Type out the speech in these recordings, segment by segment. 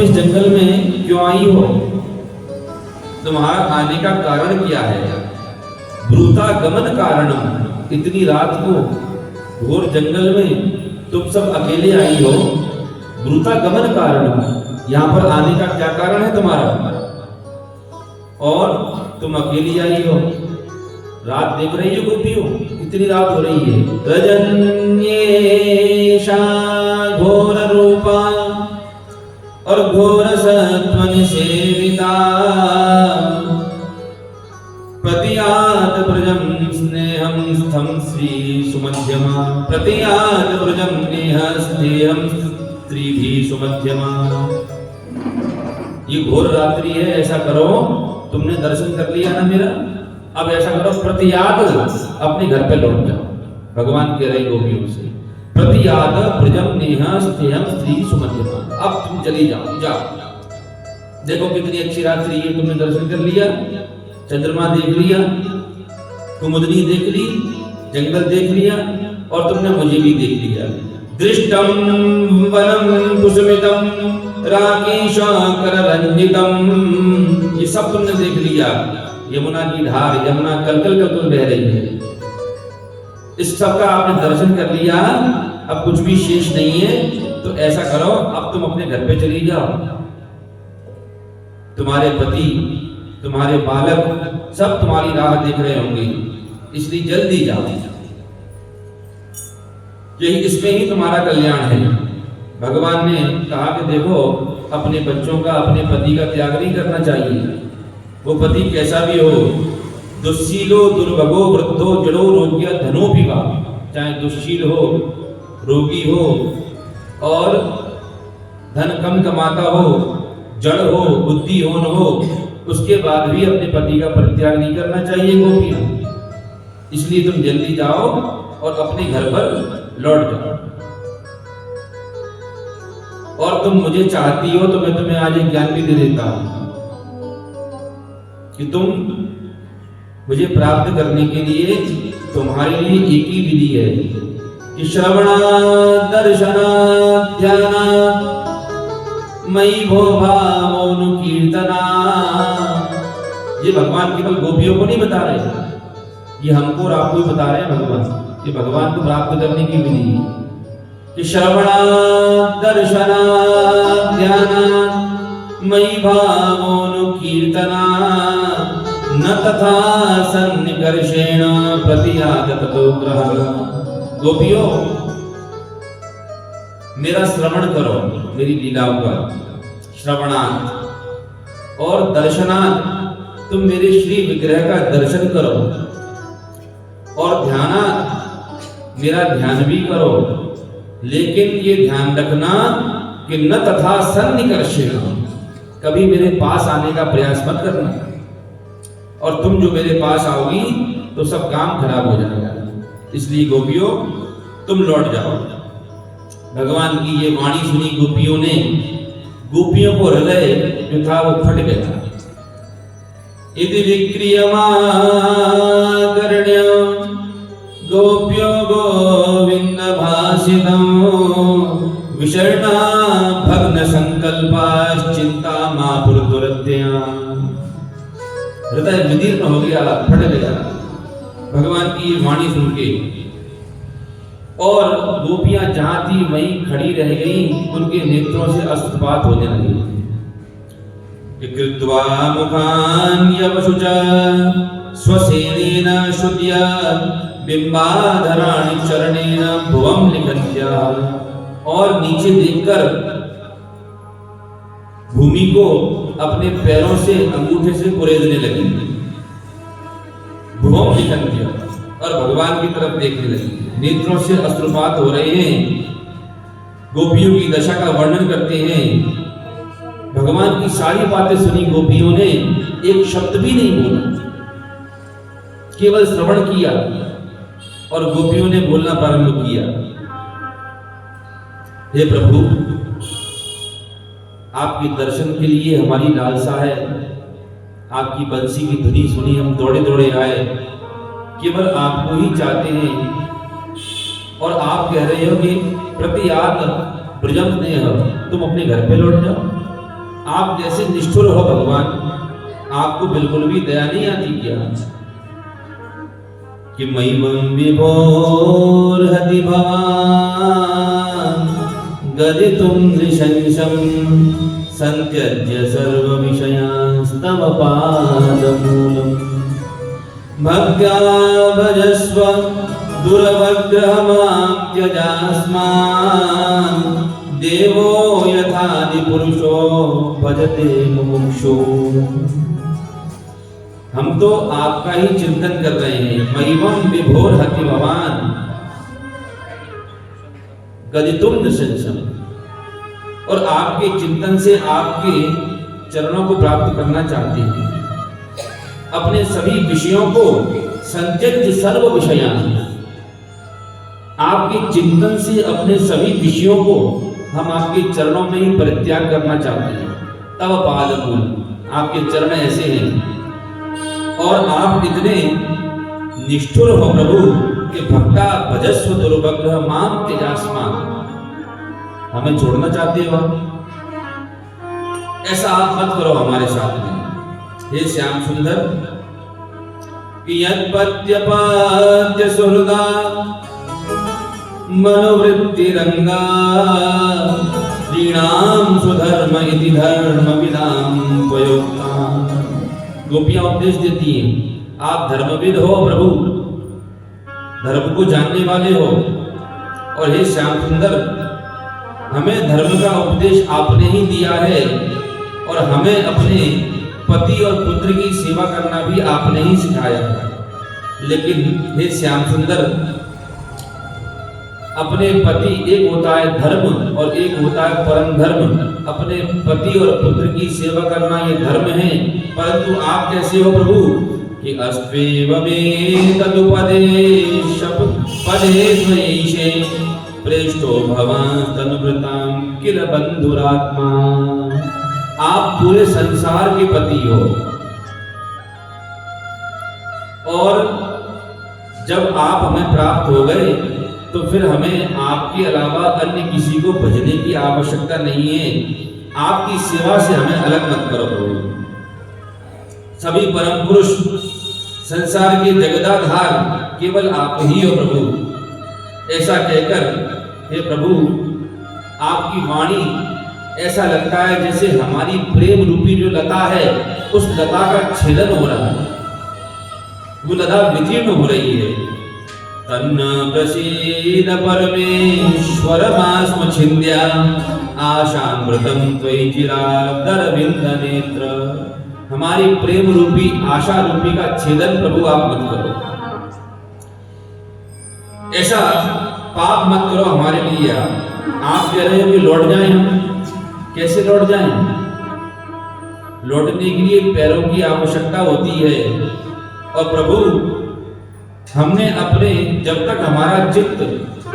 इस जंगल में क्यों आई हो? तुम्हारा आने का कारण क्या है? ब्रूता गमन कारणम, इतनी रात को घोर जंगल में तुम सब अकेले आई हो। ब्रूता गमन कारणम, यहाँ पर आने का क्या कारण है तुम्हारा? और तुम अकेली आई हो, रात देख रही हो गोपियों, इतनी रात हो रही है। रजन्येषा घोर रूपा और घोर सत्वन सेविता, प्रतियात ब्रजम स्नेहम स्थम श्री सुमध्यमा, प्रतियात ब्रजम नेह स्नेहम स्त्री भी सुमध्यमा। ये घोर रात्रि है, ऐसा करो, तुमने दर्शन कर लिया ना मेरा, अब ऐसा करो प्रतियाद अपने घर पे लौट जाओ। भगवान कह रहे गोपियों से, प्रतियाद ब्रजम नेहा स्तेयम स्त्री सुमध्यमा, अब तुम चली जाओ, जाओ। देखो कितनी अच्छी रात्रि है, तुमने दर्शन कर लिया, चंद्रमा देख लिया, कुमुदनी देख ली, जंगल देख लिया, और तुमने मुझे भी देख लिया। दृष्टम वनम कुसुमितम राकेशाकर रंजितम, ये सब तुमने देख लिया। यमुना की धार, यमुना कलकल कलकल बह रही है, इस सब का आपने दर्शन कर लिया, अब कुछ भी शेष नहीं है। तो ऐसा करो, अब तुम अपने घर पे चली जाओ, तुम्हारे पति, तुम्हारे बालक सब तुम्हारी राह देख रहे होंगे, इसलिए जल्दी जाओ, यही इसमें ही तुम्हारा कल्याण है। भगवान ने कहा कि देखो, अपने बच्चों का, अपने पति का त्याग नहीं करना चाहिए, वो पति कैसा भी हो, दुस्शीलो दुर्भगो वृद्धो जड़ो रोग्य धनो पिवा, चाहे दुस्शील हो, रोगी हो और धन कम कमाता हो, जड़ हो, बुद्धिहीन हो, उसके बाद भी अपने पति का परित्याग नहीं करना चाहिए गोपियां। इसलिए तुम जल्दी जाओ और अपने घर पर लौट जाओ। और तुम मुझे चाहती हो तो मैं तुम्हें आज एक ज्ञान भी दे देता हूं कि तुम मुझे प्राप्त करने के लिए तुम्हारे लिए एक ही विधि है कि श्रवणा दर्शना ध्याना मयि भो भावनुकीर्तना। ये भगवान केवल गोपियों को नहीं बता रहे, ये हमको और आपको बता रहे हैं भगवान। ये भगवान को प्राप्त करने की विधि कि श्रवणा दर्शना ध्याना मयि भावनुकीर्तना, न तथा सन्निकर्षेण प्रतियात ततो ग्रह। गोपियों, मेरा श्रवण करो, मेरी लीलाओं का श्रवणार्थ, और दर्शनार्थ तुम मेरे श्री विग्रह का दर्शन करो, और ध्यानार्थ मेरा ध्यान भी करो। लेकिन ये ध्यान रखना कि न तथा सन्निकर्षेण, कभी मेरे पास आने का प्रयास मत करना, और तुम जो मेरे पास आओगी तो सब काम खराब हो जाएगा। इसलिए गोपियों, तुम लौट जाओ। भगवान की ये वाणी सुनी गोपियों ने, गोपियों को हृदय जो था वो फट गया। इति विक्रियमाकर्ण्य गोप्यो गोविंद भाषितम्, विशरणा भग्न संकल्पाश्चिंता मापुरदुरत्या। हृदय विदीर्ण हो गया, फट गया भगवान की वाणी सुन के, और गोपियां जहां थी वहीं खड़ी रह गई, उनके नेत्रों से अश्रुपात होने लगे। कृत्वा मुखान्यवशुच स्वसेनेन शुद्ध्या बिंबाधराणि चरणेन भुवं लिखन्त्या। और नीचे देखकर भूमि को अपने पैरों से, अंगूठे से कुरेदने लगी। भुवं लिखन्त्या, और भगवान की तरफ देखने लगी, नेत्रों से अश्रुपात हो रहे हैं। गोपियों की दशा का वर्णन करते हैं। भगवान की सारी बातें सुनी गोपियों ने, एक शब्द भी नहीं बोला, केवल श्रवण किया, और गोपियों ने बोलना प्रारंभ किया, हे प्रभु, आपके दर्शन के लिए हमारी लालसा है, आपकी बंसी की धुनी सुनी हम दौड़े दौड़े आए, केवल आपको ही चाहते हैं। और आप कह रहे हो कि प्रतियात ब्रजम स्नेह, तुम अपने घर पे लौट जाओ। आप जैसे निष्ठुर हो भगवान, आपको बिल्कुल भी दया नहीं आती क्या? कि मयिमं विभोर्हति भवान् गदितुं नृशंसं संत्यज्य सर्वविषयांस्तव पादमूलम् भक्त्या भजस्व दुरवग्रहमात्यजास्मान् देवो यथादिपुरुषो भजते मुमुक्षु। हम तो आपका ही चिंतन कर रहे हैं। मयिमं विभोर्हति भवान् गदितुं नृशंसं, और आपके चिंतन से आपके चरणों को प्राप्त करना चाहते हैं। अपने सभी विषयों को संत्यज्य सर्व विषयान्, आपके चिंतन से अपने सभी विषयों को हम आपके चरणों में ही परित्याग करना चाहते हैं। तव पादमूल, आपके चरण ऐसे हैं और आप इतने निष्ठुर हो प्रभु कि भक्ता भजस्व दुर्भग्रह माम त्यजास्मान्, हमें छोड़ना चाहते हो। ऐसा आप मत करो हमारे साथ में हे श्याम सुंदर। कि यत्पत्यपाद्य सुहृदा मनोवृत्तिरंगा श्रीणाम सुधर्म इति धर्मविदां त्वयोक्ता। गोपियां उपदेश देती हैं, आप धर्मविद हो प्रभु, धर्म को जानने वाले हो, और हे श्याम सुंदर हमें धर्म का उपदेश आपने ही दिया है, और हमें अपने पति और पुत्र की सेवा करना भी आपने ही सिखाया है। लेकिन हे श्याम सुंदर, अपने पति, एक होता है धर्म और एक होता है परम धर्म। अपने पति और पुत्र की सेवा करना ये धर्म है, परंतु आप कैसे हो प्रभु कि अस्त्वेव मे तदुपदेश पदे त्वयैषे प्रेष्ठो भवान् तनुभृतां किल बन्धुरात्मा। आप पूरे संसार के पति हो, और जब आप हमें प्राप्त हो गए तो फिर हमें आपके अलावा अन्य किसी को भजने की आवश्यकता नहीं है। आपकी सेवा से हमें अलग मत करो प्रभु। सभी परम पुरुष, संसार के जगदाधार केवल आप ही हो प्रभु। ऐसा कहकर हे प्रभु, आपकी वाणी ऐसा लगता है जैसे हमारी प्रेम रूपी जो लता है, उस लता का छेदन हो रहा है, वो लता विकीर्ण हो रही है। तन्न प्रसीद परमेश्वर मास्म छिन्द्या आशामृतं त्वयि चिरादरविन्द नेत्र। हमारी प्रेम रूपी आशा रूपी का छेदन प्रभु आप मत करो। ऐसा पाप मत करो हमारे लिए। आप कह रहे हो कि लौट जाएं हम, कैसे लौट जाएं? लौटने के लिए पैरों की आवश्यकता होती है, और प्रभु हमने अपने, जब तक हमारा चित्त,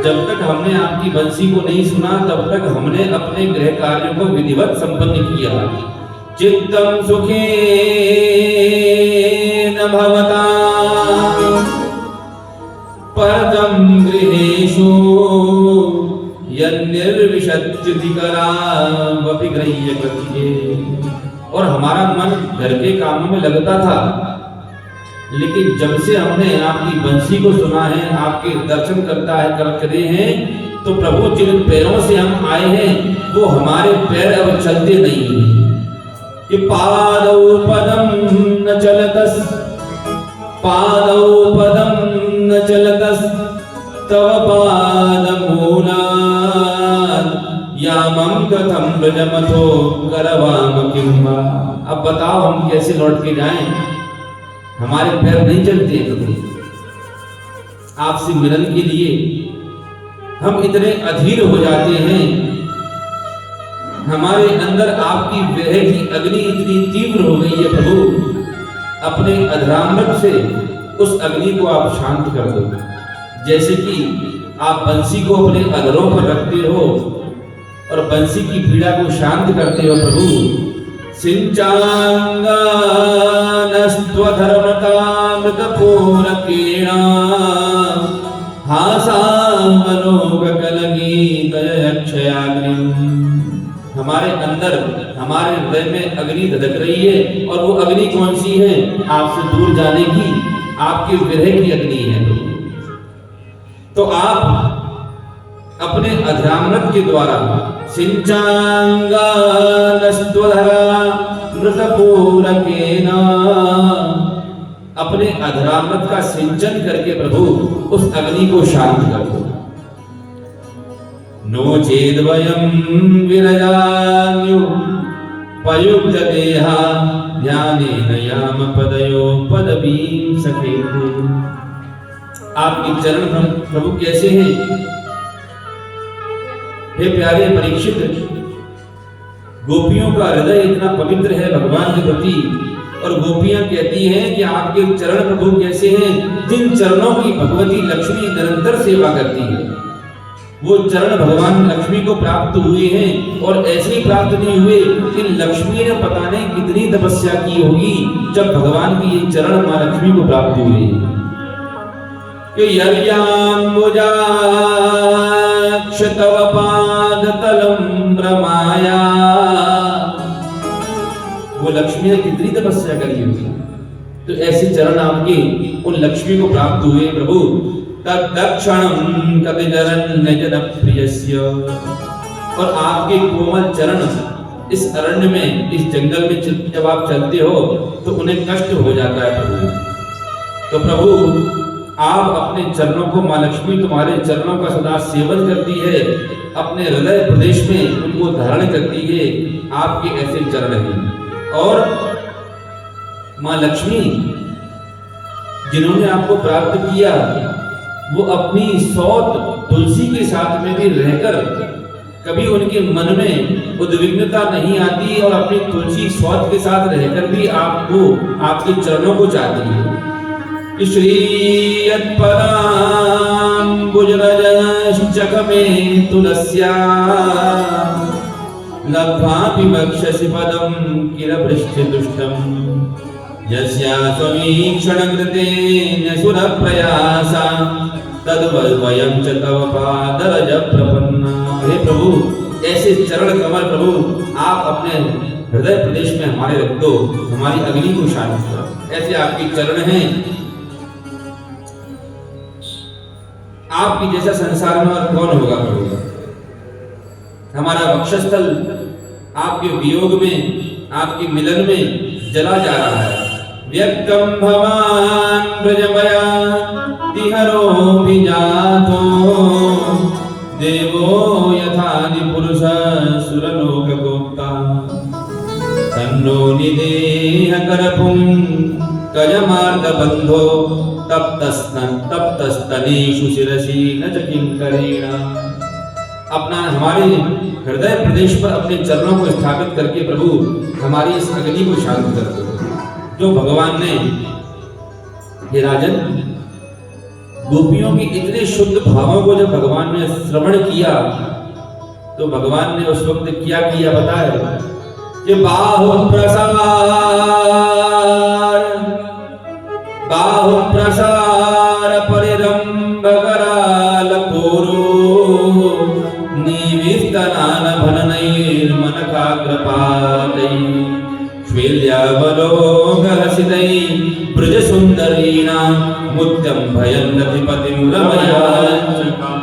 जब तक हमने आपकी बंसी को नहीं सुना, तब तक हमने अपने गृह कार्यों को विधिवत संपन्न किया। चित्तम सुखेन भवता परतम गृहेषु यन्निर्विशत्युतिकरावपि गृह्य गतिः। और हमारा मन घर के कामों में लगता था, लेकिन जब से हमने आपकी बंसी को सुना है, आपके दर्शन करते हैं, तो प्रभु जिन पैरों से हम आए हैं वो हमारे पैर अब चलते नहीं हैं। कि पादौ पदम न चलतस, पादौ पदम न चलतस तव पादमूलात् यामं कथं व्रजमथो करवाम किं वा। अब बताओ हम कैसे लौट के जाएं? हमारे पैर नहीं चलते प्रभु। आपसे मिलन के लिए हम इतने अधीर हो जाते हैं, हमारे अंदर आपकी विरह की अग्नि इतनी तीव्र हो गई है प्रभु। अपने अधरामृत से उस अग्नि को आप शांत कर दो, जैसे कि आप बंसी को अपने अधरों पर रखते हो और बंसी की पीड़ा को शांत करते हो प्रभु। सिंचांगानस्त्वधर्मतामृतपूरकेण हासामनोगकलगीतयक्षयाग्निम्। हमारे अंदर हमारे हृदय में अग्नि धधक रही है, और वो अग्नि कौन सी है? आपसे दूर जाने की, आपके विरह की अग्नि है प्रभु। तो आप अपने अध्यामृत के द्वारा सिंचांगा मृतपूरकेन, अपने अधरामृत का सिंचन करके प्रभु उस अग्नि को शांत कर दो। नो चेद वयम विरजान्यु पयुक्त देहा ध्याने नयाम पदयो पदवीं सखेतु। आपके चरण प्रभु कैसे हैं? हे प्यारे परीक्षित, गोपियों का हृदय इतना पवित्र है भगवान के प्रति, और गोपियां कहती हैं कि आपके चरण प्रभु कैसे हैं? जिन चरणों की भगवती लक्ष्मी निरंतर सेवा करती है, वो चरण भगवान लक्ष्मी को प्राप्त हुए हैं। और ऐसे ही प्राप्त नहीं हुए कि लक्ष्मी ने पता नहीं कितनी तपस्या की होगी जब भगवान की ये चरण मां लक्ष्मी को प्राप्त हुए। तव पादतलम रमाया, वो लक्ष्मी ने कितनी तपस्या करी होगी, तो ऐसे चरण आपके उन लक्ष्मी को प्राप्त हुए प्रभु। तत्क्षणं कपिजरण्य प्रियस्य, और आपके कोमल चरण इस अरण्य में, इस जंगल में जब आप चलते हो तो उन्हें कष्ट हो जाता है प्रभु। तो प्रभु आप अपने चरणों को, मां लक्ष्मी तुम्हारे चरणों का सदा सेवन करती है, अपने हृदय प्रदेश में उनको धारण करती है। आपके ऐसे चरण हैं। और मां लक्ष्मी जिन्होंने आपको प्राप्त किया, वो अपनी सौत तुलसी के साथ में भी रहकर कभी उनके मन में उद्विग्नता नहीं आती, और अपनी तुलसी सौत के साथ रहकर भी आपको, आपके चरणों को चाहती है। श्रीयत्पदाम्बुजरजश्चक में तुलस्या लब्ध्वा विवक्षसि पदं किल पृष्ठतुष्टं, यस्या स्ववीक्षणकृतेन सुरप्रयासा तद्वयं च तव पादरज प्रपन्ना। हे प्रभु, ऐसे चरण कमल प्रभु आप अपने हृदय प्रदेश में हमारे रख दो, हमारी अग्नि को शांत करो। ऐसे आपके चरण हैं। आपकी जैसा संसार में और कौन होगा प्रभु? हमारा वक्षस्थल आपके वियोग में, आपके मिलन में जला जा रहा है। व्यक्तम भवान ब्रजमया तिहरो विजातो, देवो यथादि पुरुष सुरलोक गोप्ता, तन्नो निदेह करपुं कजमार्ग बंधो, तप्तस्तनेषु शिरसि न च किंकरेण। अपना हमारे हृदय प्रदेश पर अपने चरणों को स्थापित करके प्रभु हमारी इस अग्नि को शांत कर दो। जो भगवान ने, हे राजन, गोपियों के इतने शुद्ध भावों को जब भगवान ने श्रवण किया, तो भगवान ने उस वक्त क्या किया बताए कि बाहु प्रसार परिरंभ कराल कोरो, निविस्तनान भननैर्मनकाग्रपातै, श्वेल्यावलोकहसितै ब्रज सुंदरीणां मुत्यं भयं रतिपतिं रमयाञ्चकार।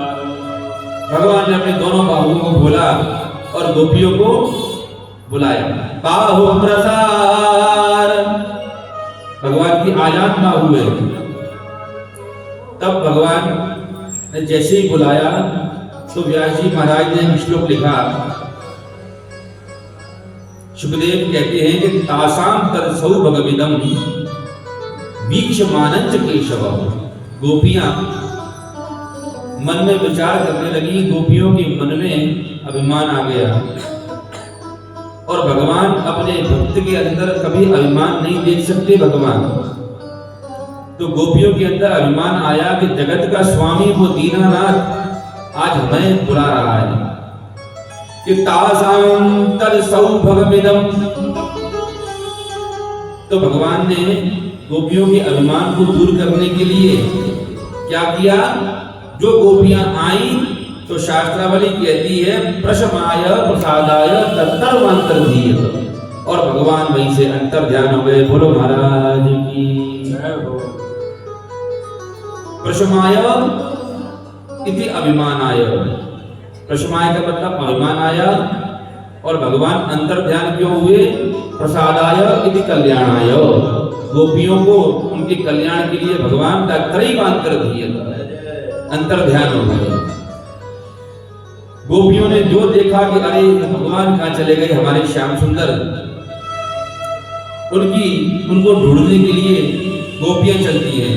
भगवान ने अपने दोनों बाहुओं को खोला और गोपियों को बुलाया। बाहु प्रसार, भगवान की आजाद बाहु है। तब भगवान ने जैसे ही बुलाया तो व्यास जी महाराज ने श्लोक लिखा। सुखदेव कहते हैं कि तासाम तत्सौ भगविदं वीक्षमानञ्च केशव। गोपियां मन में विचार करने लगी, गोपियों के मन में अभिमान आ गया, और भगवान अपने भक्त के अंदर कभी अभिमान नहीं देख सकते भगवान। तो गोपियों के अंदर अभिमान आया कि जगत का स्वामी वो दीनानाथ आज हमें बुला रहा है कि तासाम तत्सौ भगविदं। तो भगवान ने गोपियों के अभिमान को दूर करने के लिए क्या किया? जो गोपियां आई तो शास्त्रावली कहती है प्रशमाय प्रसादाय तत्तर्वांतर्धीयत, और भगवान वहीं से अंतर ध्यान हो गए। बोलो महाराज की जय हो। प्रशमाय इति अभिमानाय, प्रशमाय का मतलब अभिमान आया, और भगवान अंतर ध्यान क्यों हुए? प्रसादाय इति कल्याणाय, गोपियों को उनके कल्याण के लिए भगवान तत्रैवांतर्धीयत, अंतर ध्यान हो गया। गोपियों ने जो देखा कि अरे भगवान कहाँ चले गए हमारे श्याम सुंदर, उनको ढूंढने के लिए गोपियां चलती हैं,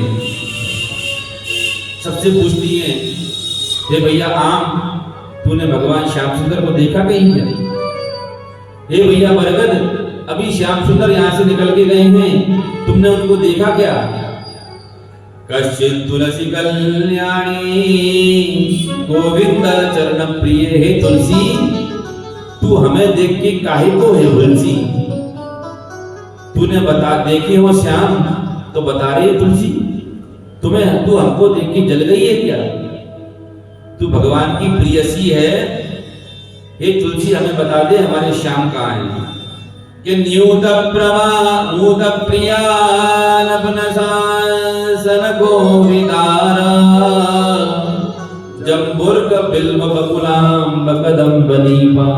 सबसे पूछती हैं, हे भैया आम, तूने भगवान श्याम सुंदर को देखा कहीं क्या? हे भैया बरगद, अभी श्याम सुंदर यहाँ से निकल के गए हैं, तुमने उनको देखा क्या? कश्चित तुलसी कल्याणी गोविंद चरण प्रिय, हे तुलसी तू हमें देख के काहे को है तुलसी? तूने बता देखे हो श्याम तो बता रही है तुलसी, तू हमको देख के जल गई है क्या? तू भगवान की प्रियसी है, हे तुलसी हमें बता दे हमारे श्याम कहाँ हैं? कि न्यूत प्रिया सन गोविदार जम्बुर्ग बिल्व बकुलाम कदम्ब नीपा,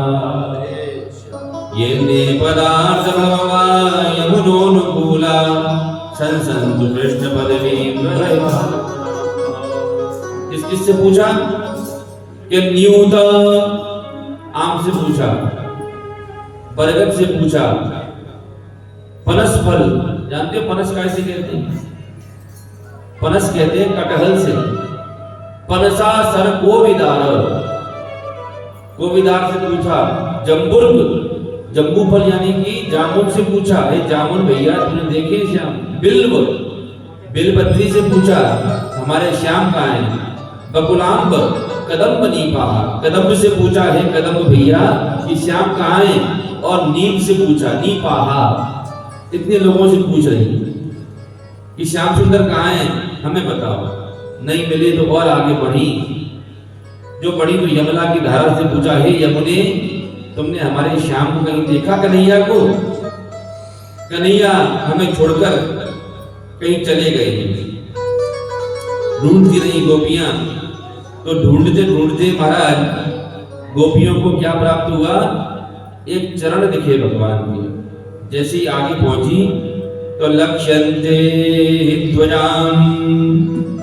ये ने पदार्थ भगवा यमुनोनुकूला संसंतु कृष्ण पदवी। किससे पूछा? कि न्यूत आम से पूछा, बरगद से पूछा, पनस फल जानते हो पनस कैसे कहते हैं? पनस कहते हैं कटहल से। पनसा सर गोविदार, गोविदार से पूछा। जम्बुर्ग जम्बू फल यानी कि जामुन से पूछा, हे जामुन भैया तूने देखे श्याम? बिल्व बिलपत्री से पूछा, हमारे श्याम कहाँ हैं? बकुलाम्ब कदम्ब नीपा, कदम्ब से पूछा, हे कदम्ब भैया कि श्याम कहाँ हैं? और नीप से पूछा, नीपाहा, इतने लोगों से पूछ रही कि श्याम सुंदर कहाँ हैं, हमें बताओ। नहीं मिले तो और आगे बढ़ी, जो बढ़ी तो यमुना की धारा से पूछा, हे यमुने तुमने हमारे श्याम को कहीं देखा? कन्हैया को? कन्हैया हमें छोड़कर कहीं चले गए। ढूंढती रही गोपियां, तो ढूंढते ढूंढते महाराज गोपियों को क्या प्राप्त हुआ? एक चरण दिखे भगवान के। जैसे ही आगे पहुंची तो लक्ष्यन्ते ध्वजां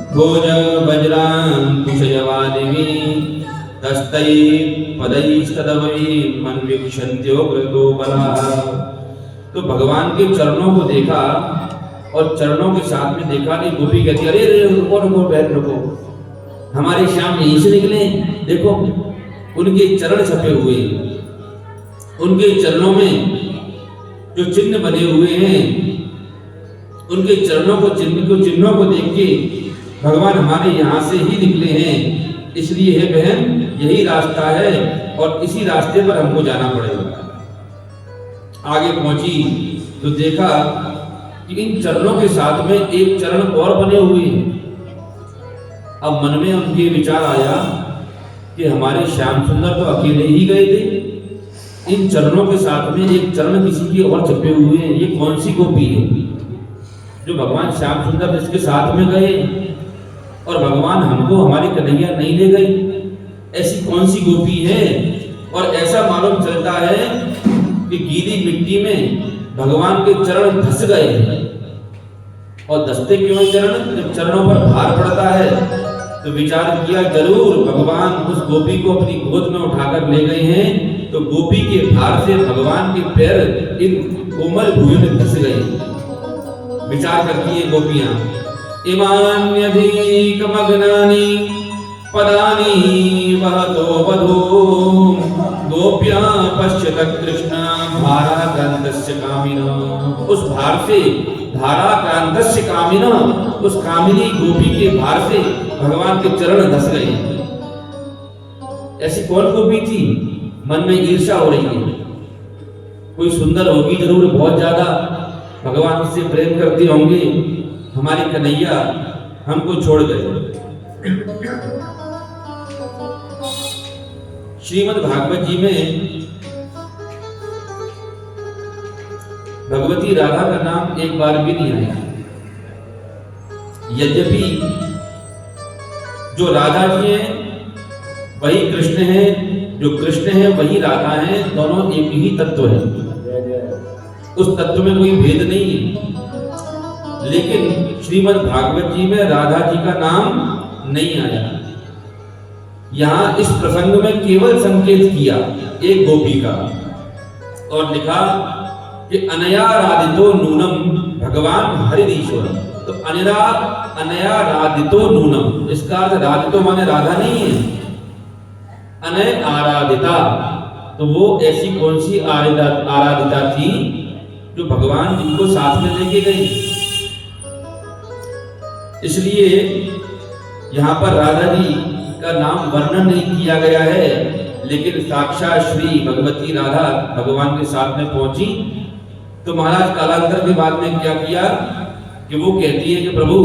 भोज वज्रां कुशयवादिवी तस्तै पदैस्तदवै मन्वीक्षन्त्योग्रतो बलाः। तो भगवान के चरणों को देखा, और चरणों के साथ में देखा कि गोपी कहती, अरे रुको रुको बैठ रुको, हमारे श्याम यहीं से निकले, देखो उनके चरण छपे हुए, उनके चरणों में जो चिन्ह बने हुए हैं, उनके चरणों को चिन्हों को देख के भगवान हमारे यहाँ से ही निकले हैं, इसलिए है बहन यही रास्ता है और इसी रास्ते पर हमको जाना पड़ेगा। आगे पहुंची तो देखा कि इन चरणों के साथ में एक चरण और बने हुए हैं। अब मन में उनके विचार आया कि हमारे श्याम सुंदर तो अकेले ही गए थे, इन चरणों के साथ में एक चरण किसी की और छपे हुए हैं, ये कौन सी गोपी है जो भगवान श्याम सुंदर इसके साथ में गए और भगवान हमको हमारी कन्हैया नहीं ले गई? ऐसी कौन सी गोपी है? और ऐसा मालूम चलता है कि गीली मिट्टी में भगवान के चरण धस गए। और धसते क्यों है चरण? जब चरणों पर भार पड़ता है तो विचार किया जरूर भगवान उस गोपी को अपनी गोद में उठाकर ले गए हैं, तो गोपी के भार से भगवान के पैर इन कोमल भूमि में धस गए। विचार करती है गोपियां, इमान्यधिकमग्नानि पदानि वहतो वधू गोप्या पश्यत कृष्ण भाराक्रांतस्य कामिना। उस भार से भाराक्रांतस्य कामिना, उस कामिनी गोपी के भार से भगवान के चरण धस गए। ऐसी कौन गोपी थी? मन में ईर्ष्या हो रही है, कोई सुंदर होगी जरूर, बहुत ज्यादा भगवान उससे प्रेम करते होंगे, हमारी कन्हैया हमको छोड़ गए। श्रीमद् भागवत जी में भगवती राधा का नाम एक बार भी नहीं आया। यद्यपि जो राधा जी हैं वही कृष्ण हैं, जो कृष्ण है वही राधा है, दोनों एक ही तत्व है, उस तत्व में कोई भेद नहीं है। लेकिन श्रीमद् भागवत जी में राधा जी का नाम नहीं आया। यहां इस प्रसंग में केवल संकेत किया एक गोपी का और लिखा कि अनया राधितो नूनम भगवान हरिदीश्वर। तो अनया राधितो नूनम, इसका अर्थ राधितो माने राधा नहीं है, अनय आराधिता। तो वो ऐसी कौन सी आराधिता थी जो भगवान जिनको साथ में लेके गई। इसलिए यहां पर राधा जी का नाम वर्णन नहीं किया गया है, लेकिन साक्षात श्री भगवती राधा भगवान के साथ में पहुंची। तो महाराज कालांतर के बाद में क्या किया कि वो कहती है कि प्रभु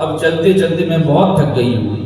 अब चलते चलते मैं बहुत थक गई हूं,